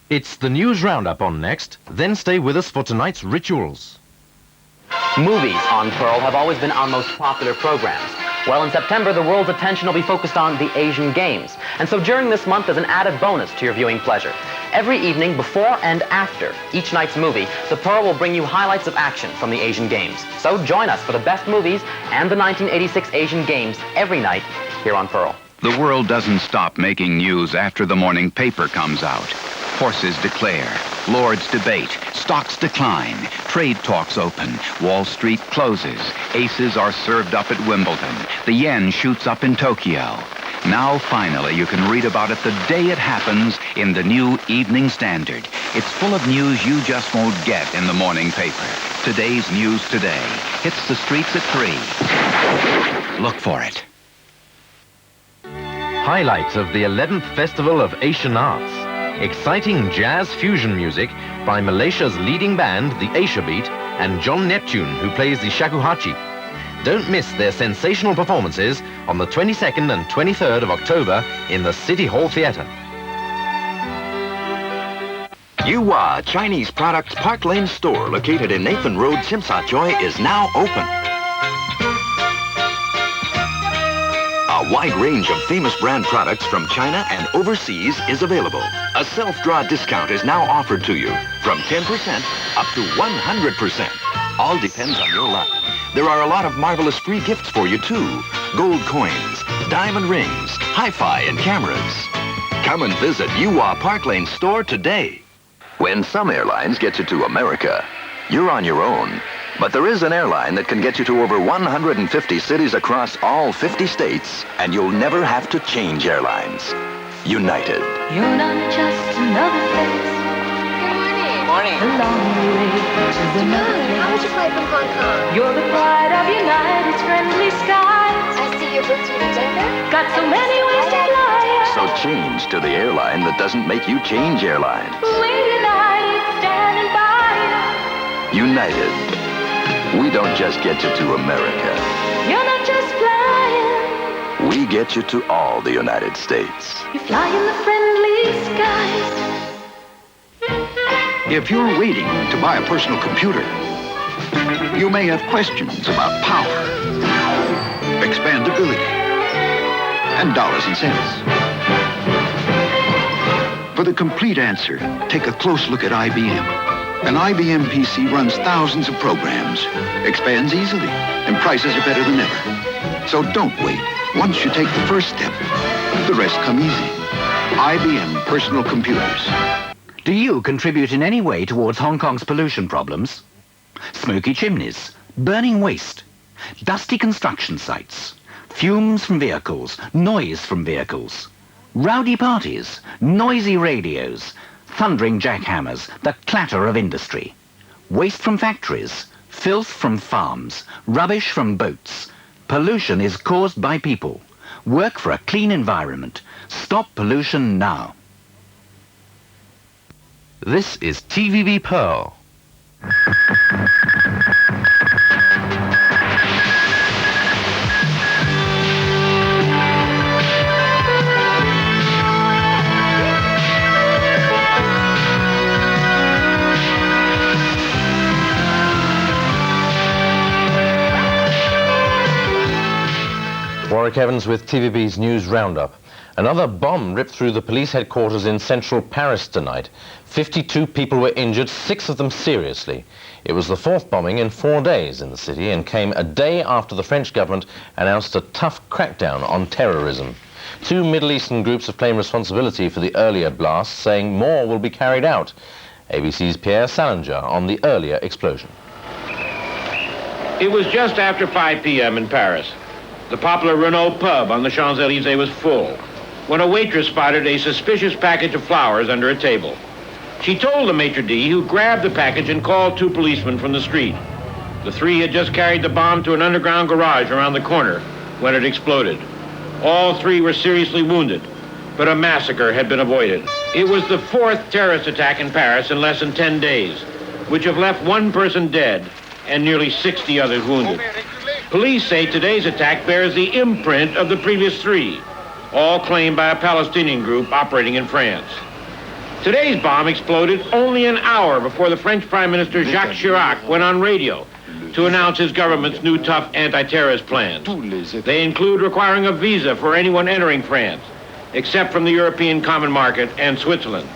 It's the News Roundup on next, then stay with us for tonight's rituals. Movies on Pearl have always been our most popular programs. Well, in September, the world's attention will be focused on the Asian Games. And so during this month, there's an added bonus to your viewing pleasure. Every evening, before and after each night's movie, the Pearl will bring you highlights of action from the Asian Games. So join us for the best movies and the 1986 Asian Games every night here on Pearl. The world doesn't stop making news after the morning paper comes out. Horses declare, lords debate, stocks decline, trade talks open, Wall Street closes, aces are served up at Wimbledon, the yen shoots up in Tokyo. Now finally you can read about it the day it happens in the new Evening Standard. It's full of news you just won't get in the morning paper. Today's News Today hits the streets at 3. Look for it. Highlights of the 11th Festival of Asian Arts. Exciting jazz fusion music by Malaysia's leading band, the Asia Beat, and John Neptune, who plays the shakuhachi. Don't miss their sensational performances on the 22nd and 23rd of October in the City Hall Theatre. Yuhua Chinese Products Park Lane store located in Nathan Road, Tsim Sha Tsui is now open. A wide range of famous brand products from China and overseas is available. A self-draw discount is now offered to you from 10% up to 100%. All depends on your luck. There are a lot of marvelous free gifts for you too. Gold coins, diamond rings, hi-fi and cameras. Come and visit Yuhua Park Lane store today. When some airlines get you to America, you're on your own. But there is an airline that can get you to over 150 cities across all 50 states, and you'll never have to change airlines. United. You're not just another face. Good morning. The long way to another place. How was your flight from Hong Kong? You're the pride of United's friendly skies. I see you're booked from Denver. Got so many ways to fly. So change to the airline that doesn't make you change airlines. We're United, standing by you. United. We don't just get you to America. You're not just flying. We get you to all the United States. You fly in the friendly skies. If you're waiting to buy a personal computer, you may have questions about power, expandability, and dollars and cents. For the complete answer, take a close look at IBM. An IBM PC runs thousands of programs, expands easily, and prices are better than ever. So don't wait. Once you take the first step, the rest come easy. IBM Personal Computers. Do you contribute in any way towards Hong Kong's pollution problems? Smoky chimneys, burning waste, dusty construction sites, fumes from vehicles, noise from vehicles, rowdy parties, noisy radios, thundering jackhammers, the clatter of industry, waste from factories, filth from farms, rubbish from boats. Pollution is caused by people. Work for a clean environment. Stop pollution now. This is TVB Pearl. Warwick Evans with TVB's News Roundup. Another bomb ripped through the police headquarters in central Paris tonight. 52 people were injured, 6 of them seriously. It was the 4th bombing in 4 days in the city and came a day after the French government announced a tough crackdown on terrorism. 2 Middle Eastern groups have claimed responsibility for the earlier blasts, saying more will be carried out. ABC's Pierre Salinger on the earlier explosion. It was just after 5 p.m. in Paris. The popular Renault pub on the Champs-Élysées was full when a waitress spotted a suspicious package of flowers under a table. She told the maitre d', who grabbed the package and called 2 policemen from the street. The 3 had just carried the bomb to an underground garage around the corner when it exploded. All 3 were seriously wounded, but a massacre had been avoided. It was the 4th terrorist attack in Paris in less than 10 days, which have left 1 person dead and nearly 60 others wounded. Police say today's attack bears the imprint of the previous 3, all claimed by a Palestinian group operating in France. Today's bomb exploded only an hour before the French Prime Minister Jacques Chirac went on radio to announce his government's new tough anti-terrorist plans. They include requiring a visa for anyone entering France, except from the European Common Market and Switzerland.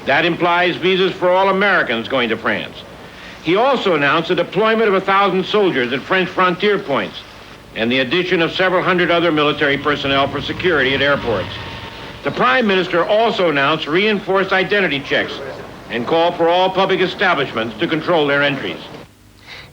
That implies visas for all Americans going to France. He also announced the deployment of 1,000 soldiers at French frontier points and the addition of several hundred other military personnel for security at airports. The Prime Minister also announced reinforced identity checks and called for all public establishments to control their entries.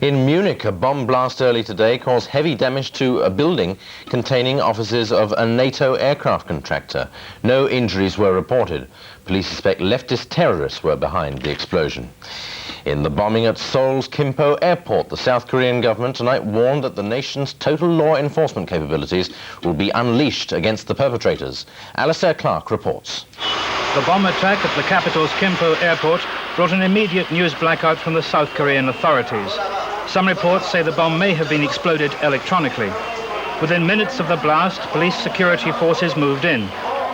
In Munich, a bomb blast early today caused heavy damage to a building containing offices of a NATO aircraft contractor. No injuries were reported. Police suspect leftist terrorists were behind the explosion. In the bombing at Seoul's Kimpo Airport, the South Korean government tonight warned that the nation's total law enforcement capabilities will be unleashed against the perpetrators. Alistair Clark reports. The bomb attack at the capital's Kimpo Airport brought an immediate news blackout from the South Korean authorities. Some reports say the bomb may have been exploded electronically. Within minutes of the blast, police security forces moved in.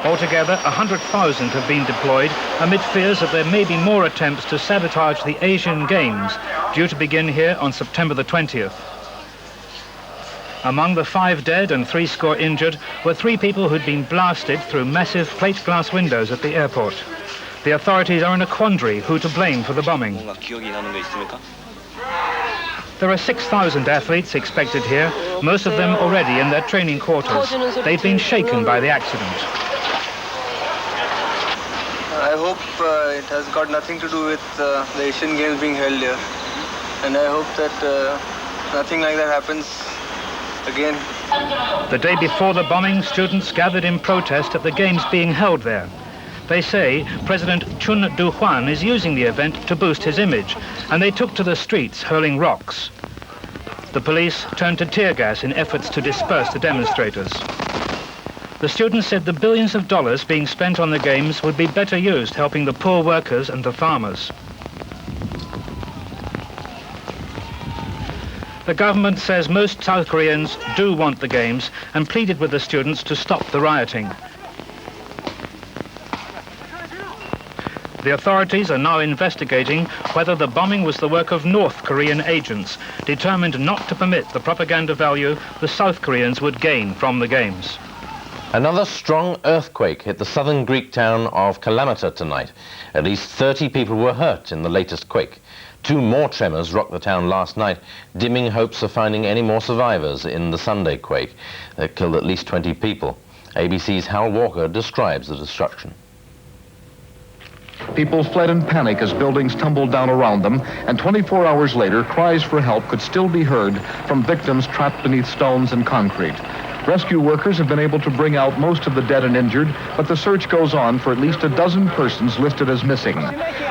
Altogether, 100,000 have been deployed amid fears that there may be more attempts to sabotage the Asian Games, due to begin here on September the 20th. Among the 5 dead and 70 injured were 3 people who'd been blasted through massive plate glass windows at the airport. The authorities are in a quandary who to blame for the bombing. There are 6,000 athletes expected here, most of them already in their training quarters. They've been shaken by the accident. I hope it has got nothing to do with the Asian Games being held here. And I hope that nothing like that happens again. The day before the bombing, students gathered in protest at the Games being held there. They say President Chun Do-hwan is using the event to boost his image, and they took to the streets hurling rocks. The police turned to tear gas in efforts to disperse the demonstrators. The students said the billions of dollars being spent on the Games would be better used helping the poor workers and the farmers. The government says most South Koreans do want the Games and pleaded with the students to stop the rioting. The authorities are now investigating whether the bombing was the work of North Korean agents, determined not to permit the propaganda value the South Koreans would gain from the Games. Another strong earthquake hit the southern Greek town of Kalamata tonight. At least 30 people were hurt in the latest quake. 2 more tremors rocked the town last night, dimming hopes of finding any more survivors in the Sunday quake that killed at least 20 people. ABC's Hal Walker describes the destruction. People fled in panic as buildings tumbled down around them, and 24 hours later, cries for help could still be heard from victims trapped beneath stones and concrete. Rescue workers have been able to bring out most of the dead and injured, but the search goes on for at least a dozen persons listed as missing.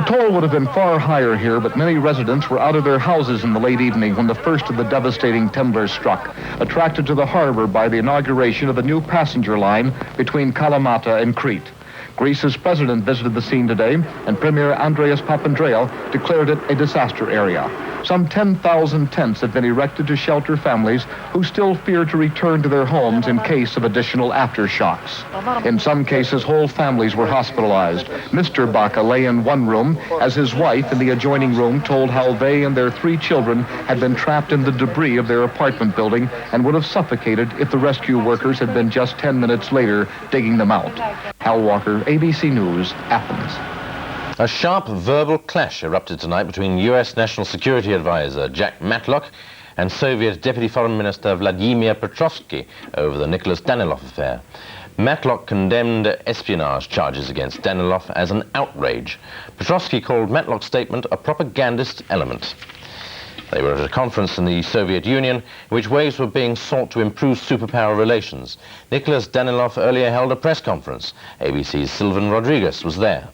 Toll would have been far higher here, but many residents were out of their houses in the late evening when the first of the devastating tremors struck, attracted to the harbor by the inauguration of a new passenger line between Kalamata and Crete. Greece's president visited the scene today, and Premier Andreas Papandreou declared it a disaster area. Some 10,000 tents have been erected to shelter families who still fear to return to their homes in case of additional aftershocks. In some cases, whole families were hospitalized. Mr. Baca lay in one room as his wife in the adjoining room told how they and their 3 children had been trapped in the debris of their apartment building and would have suffocated if the rescue workers had been just 10 minutes later digging them out. Hal Walker, ABC News, Athens. A sharp verbal clash erupted tonight between U.S. National Security Advisor Jack Matlock and Soviet Deputy Foreign Minister Vladimir Petrovsky over the Nicholas Danilov affair. Matlock condemned espionage charges against Danilov as an outrage. Petrovsky called Matlock's statement a propagandist element. They were at a conference in the Soviet Union in which ways were being sought to improve superpower relations. Nicholas Danilov earlier held a press conference. ABC's Sylvan Rodriguez was there.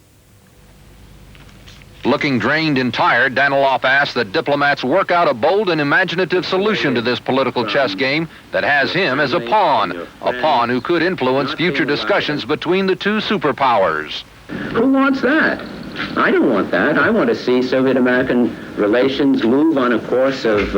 Looking drained and tired, Danilov asked that diplomats work out a bold and imaginative solution to this political chess game that has him as a pawn who could influence future discussions between the 2 superpowers. Who wants that? I don't want that. I want to see Soviet-American relations move on a course of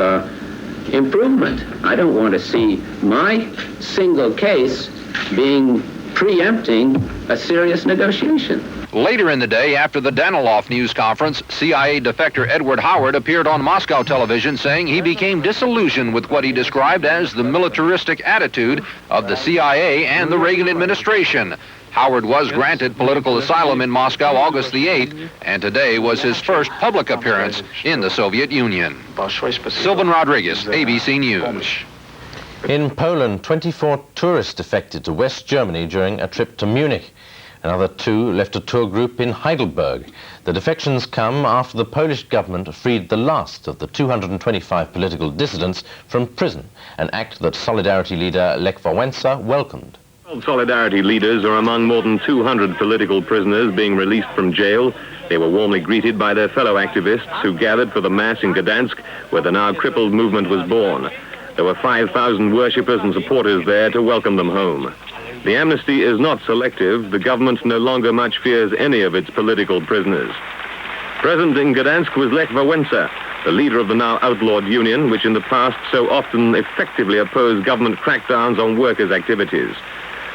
improvement. I don't want to see my single case being preempting a serious negotiation. Later in the day, after the Danilov news conference, CIA defector Edward Howard appeared on Moscow television saying he became disillusioned with what he described as the militaristic attitude of the CIA and the Reagan administration. Howard was granted political asylum in Moscow August the 8th, and today was his first public appearance in the Soviet Union. Sylvan Rodriguez, ABC News. In Poland, 24 tourists defected to West Germany during a trip to Munich. Another 2 left a tour group in Heidelberg. The defections come after the Polish government freed the last of the 225 political dissidents from prison, an act that Solidarity leader Lech Wałęsa welcomed. Solidarity leaders are among more than 200 political prisoners being released from jail. They were warmly greeted by their fellow activists who gathered for the mass in Gdansk, where the now crippled movement was born. There were 5,000 worshippers and supporters there to welcome them home. The amnesty is not selective. The government no longer much fears any of its political prisoners. Present in Gdansk was Lech Wałęsa, the leader of the now outlawed union, which in the past so often effectively opposed government crackdowns on workers' activities.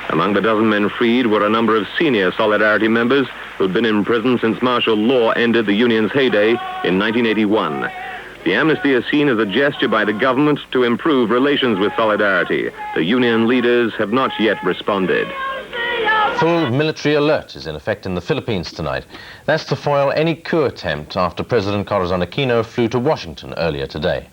Among the dozen men freed were a number of senior Solidarity members who'd been in prison since martial law ended the union's heyday in 1981. The amnesty is seen as a gesture by the government to improve relations with Solidarity. The union leaders have not yet responded. Full military alert is in effect in the Philippines tonight. That's to foil any coup attempt after President Corazon Aquino flew to Washington earlier today.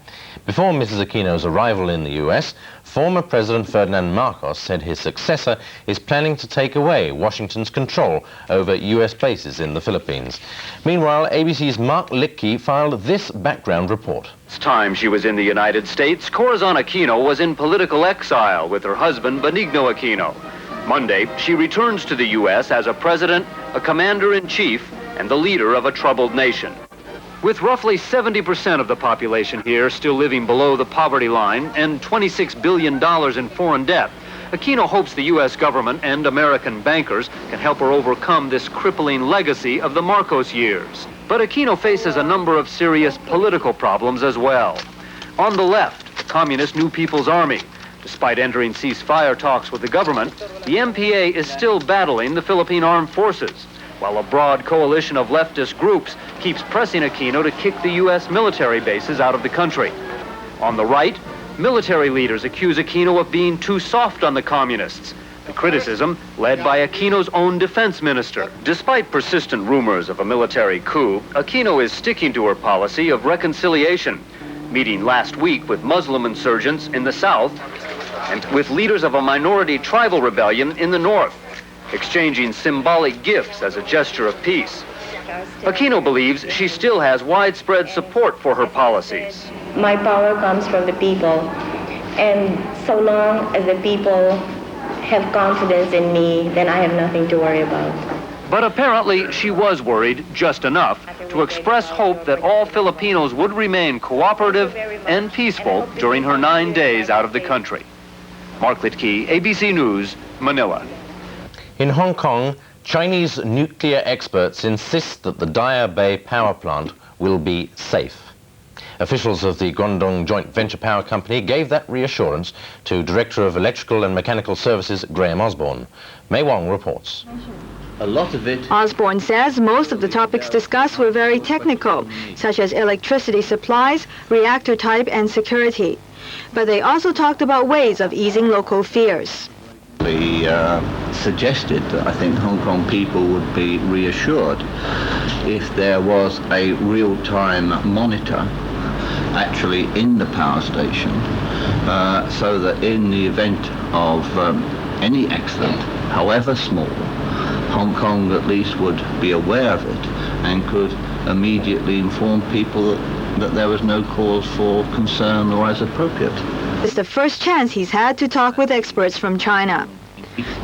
Before Mrs. Aquino's arrival in the US, former President Ferdinand Marcos said his successor is planning to take away Washington's control over US bases in the Philippines. Meanwhile, ABC's Mark Litkey filed this background report. Last time she was in the United States, Corazon Aquino was in political exile with her husband, Benigno Aquino. Monday, she returns to the U.S. as a president, a commander-in-chief, and the leader of a troubled nation. With roughly 70% of the population here still living below the poverty line and $26 billion in foreign debt, Aquino hopes the U.S. government and American bankers can help her overcome this crippling legacy of the Marcos years. But Aquino faces a number of serious political problems as well. On the left, the Communist New People's Army. Despite entering ceasefire talks with the government, the MPA is still battling the Philippine Armed Forces, while a broad coalition of leftist groups keeps pressing Aquino to kick the U.S. military bases out of the country. On the right, military leaders accuse Aquino of being too soft on the communists, the criticism led by Aquino's own defense minister. Despite persistent rumors of a military coup, Aquino is sticking to her policy of reconciliation, meeting last week with Muslim insurgents in the south and with leaders of a minority tribal rebellion in the north, exchanging symbolic gifts as a gesture of peace. Aquino believes she still has widespread support for her policies. My power comes from the people, and so long as the people have confidence in me, then I have nothing to worry about. But apparently she was worried just enough to express hope that all Filipinos would remain cooperative and peaceful during her 9 days out of the country. Mark Litkey, ABC News, Manila. In Hong Kong, Chinese nuclear experts insist that the Daya Bay power plant will be safe. Officials of the Guangdong Joint Venture Power Company gave that reassurance to Director of Electrical and Mechanical Services Graham Osborne. Mei Wong reports. A lot of it. Osborne says most of the topics discussed were very technical, such as electricity supplies, reactor type, and security. But they also talked about ways of easing local fears. They suggested that I think Hong Kong people would be reassured if there was a real-time monitor actually in the power station, so that in the event of any accident, however small, Hong Kong at least would be aware of it and could immediately inform people that there was no cause for concern or as appropriate. It's the first chance he's had to talk with experts from China.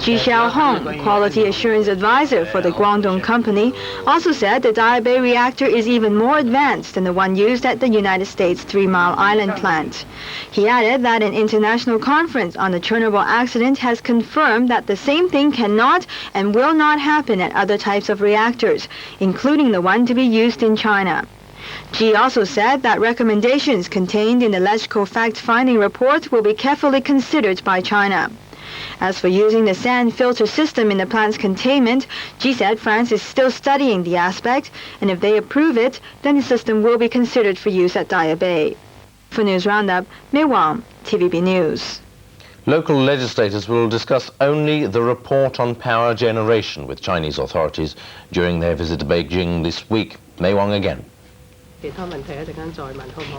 Ji Xiaohong, Quality Assurance Advisor for the Guangdong Company, also said the Daya Bay reactor is even more advanced than the one used at the United States 3 Mile Island plant. He added that an international conference on the Chernobyl accident has confirmed that the same thing cannot and will not happen at other types of reactors, including the one to be used in China. Ji also said that recommendations contained in the electrical fact-finding report will be carefully considered by China. As for using the sand filter system in the plant's containment, Xi said France is still studying the aspect, and if they approve it, then the system will be considered for use at Daya Bay. For News Roundup, Mei Wang, TVB News. Local legislators will discuss only the report on power generation with Chinese authorities during their visit to Beijing this week. Mei Wang again.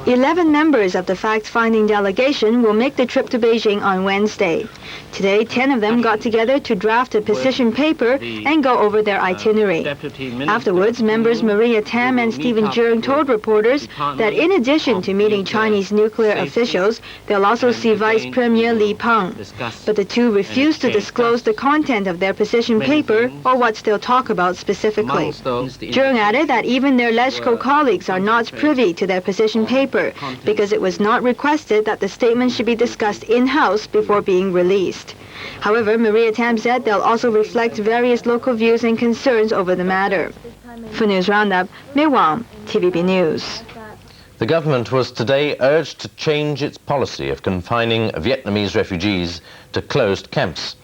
11 members of the fact-finding delegation will make the trip to Beijing on Wednesday. Today, 10 of them got together to draft a position paper and go over their itinerary. Afterwards, members Maria Tam and Stephen Jung told reporters that in addition to meeting Chinese nuclear officials, they'll also see Vice Premier Li Peng. But the two refused to disclose the content of their position paper or what they'll talk about specifically. Jung added that even their LegCo colleagues are not privy to their position paper because it was not requested that the statement should be discussed in-house before being released. However, Maria Tam said they'll also reflect various local views and concerns over the matter. For News Roundup, Mei Wang, TVB News. The government was today urged to change its policy of confining Vietnamese refugees to closed camps.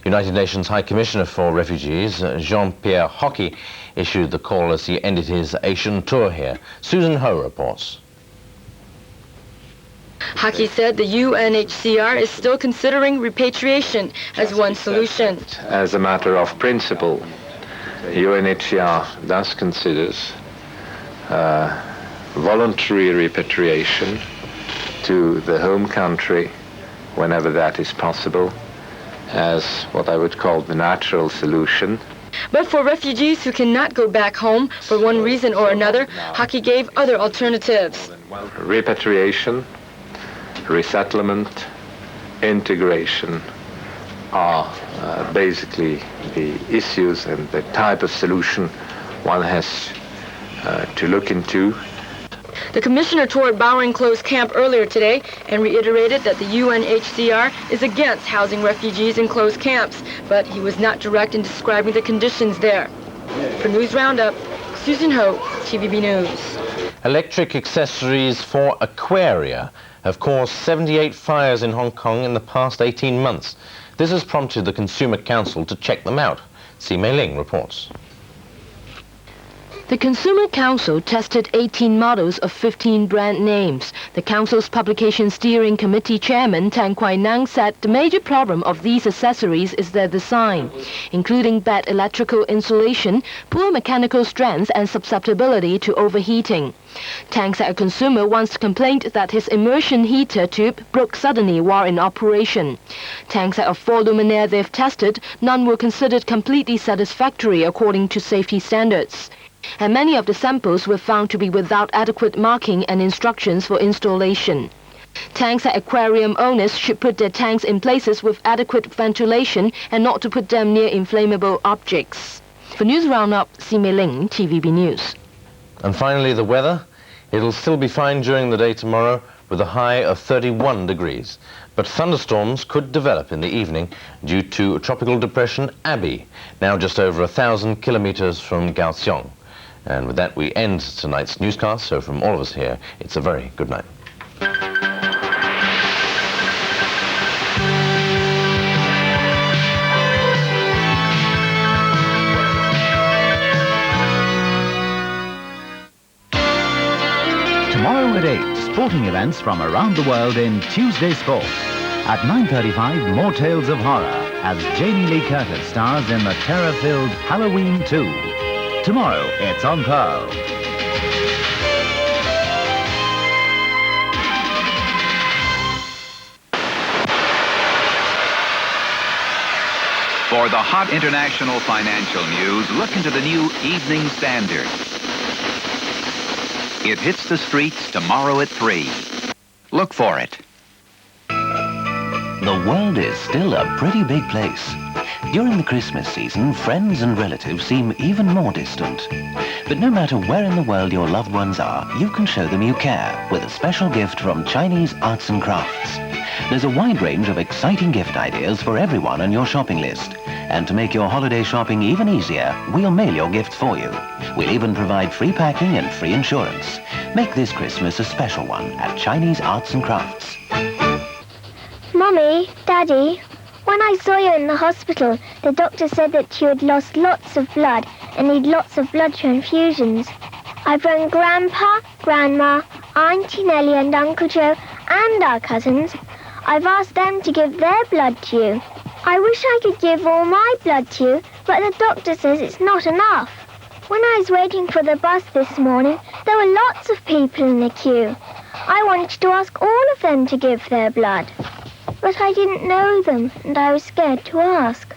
United Nations High Commissioner for Refugees, Jean-Pierre Hockey, issued the call as he ended his Asian tour here. Susan Ho reports. Hockey said the UNHCR is still considering repatriation as one solution. As a matter of principle, UNHCR thus considers voluntary repatriation to the home country whenever that is possible as what I would call the natural solution. But for refugees who cannot go back home for one reason or another, Hockey gave other alternatives. Repatriation, resettlement, integration are basically the issues and the type of solution one has to look into. The commissioner toured Bowering Close camp earlier today and reiterated that the UNHCR is against housing refugees in closed camps, but he was not direct in describing the conditions there. For News Roundup, Susan Ho, TVB News. Electric accessories for aquaria have caused 78 fires in Hong Kong in the past 18 months. This has prompted the Consumer Council to check them out. Si Mei Ling reports. The Consumer Council tested 18 models of 15 brand names. The Council's Publication Steering Committee Chairman Tan Kwai Nang said the major problem of these accessories is their design, including bad electrical insulation, poor mechanical strength and susceptibility to overheating. Tang said a consumer once complained that his immersion heater tube broke suddenly while in operation. Tang said of 4 luminaires they've tested, none were considered completely satisfactory according to safety standards. And many of the samples were found to be without adequate marking and instructions for installation. Tang said aquarium owners should put their tanks in places with adequate ventilation and not to put them near inflammable objects. For News Roundup, Si Mei Ling, TVB News. And finally, the weather. It'll still be fine during the day tomorrow with a high of 31 degrees. But thunderstorms could develop in the evening due to tropical depression Abby, now just over 1,000 kilometers from Kaohsiung. And with that, we end tonight's newscast. So from all of us here, it's a very good night. Tomorrow at 8, sporting events from around the world in Tuesday Sport. At 9:35, more tales of horror as Jamie Lee Curtis stars in the terror-filled Halloween 2. Tomorrow, it's on Pearl. For the hot international financial news, look into the new Evening Standard. It hits the streets tomorrow at 3. Look for it. The world is still a pretty big place. During the Christmas season, friends and relatives seem even more distant. But no matter where in the world your loved ones are, you can show them you care with a special gift from Chinese Arts and Crafts. There's a wide range of exciting gift ideas for everyone on your shopping list. And to make your holiday shopping even easier, we'll mail your gift for you. We'll even provide free packing and free insurance. Make this Christmas a special one at Chinese Arts and Crafts. Mommy, Daddy, When I saw you in the hospital, the doctor said that you had lost lots of blood and need lots of blood transfusions. I've run Grandpa, Grandma, Auntie Nellie and Uncle Joe and our cousins. I've asked them to give their blood to you. I wish I could give all my blood to you, but the doctor says it's not enough. When I was waiting for the bus this morning, there were lots of people in the queue. I wanted to ask all of them to give their blood. But I didn't know them, and I was scared to ask.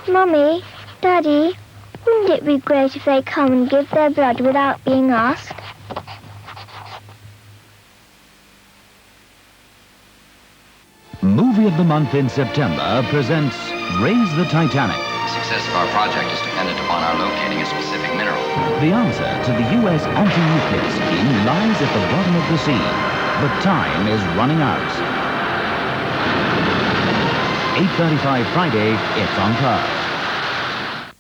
Mummy, Daddy, wouldn't it be great if they come and give their blood without being asked? Movie of the Month in September presents Raise the Titanic. The success of our project is dependent upon our locating a specific mineral. The answer to the U.S. anti-nuclear scheme lies at the bottom of the sea, but time is running out. 8:35 Friday, it's on Pearl.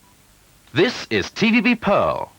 This is TVB Pearl.